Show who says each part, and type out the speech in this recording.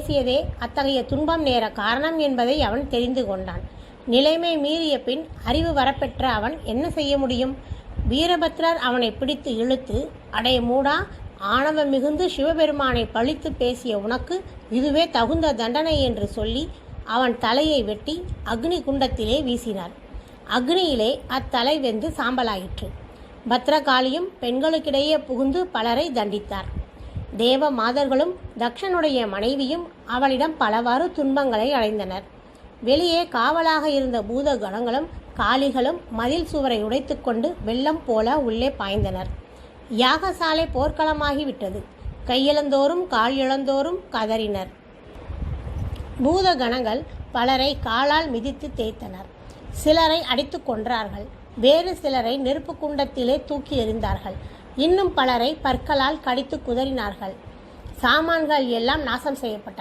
Speaker 1: பேசியதே அத்தகைய துன்பம் நேர காரணம் என்பதை அவன் தெரிந்து கொண்டான். நிலைமை மீறிய பின் அறிவு வரப்பெற்ற அவன் என்ன செய்ய முடியும்? வீரபத்ரர் அவனை பிடித்து இழுத்து, அடே மூடா, ஆணவம் மிகுந்து சிவபெருமானை பழித்து பேசிய உனக்கு இதுவே தகுந்த தண்டனை என்று சொல்லி அவன் தலையை வெட்டி அக்னி குண்டத்திலே வீசினார். அக்னியிலே அத்தலை வெந்து சாம்பலாயிற்று. பத்ரகாளியும் பெண்களுக்கிடையே புகுந்து பலரை தண்டித்தார். தேவ மாதர்களும் தக்ஷனுடைய மனைவியும் அவளிடம் பலவாறு துன்பங்களை அடைந்தனர். வெளியே காவலாக இருந்த பூத கணங்களும் காளிகளும் மதில் சுவரை உடைத்து கொண்டு வெள்ளம் போல உள்ளே பாய்ந்தனர். யாகசாலை போர்க்களமாகிவிட்டது. கையிழந்தோரும் கால் இழந்தோரும் கதறினர். பூத கணங்கள் பலரை காலால் மிதித்து தேய்த்தனர். சிலரை அடித்து கொன்றார்கள். வேறு சிலரை நெருப்பு குண்டத்திலே தூக்கி எறிந்தார்கள். இன்னும் பலரை பற்களால் கடித்து குதறினார்கள். சாமான்கள் எல்லாம் நாசம் செய்யப்பட்டன.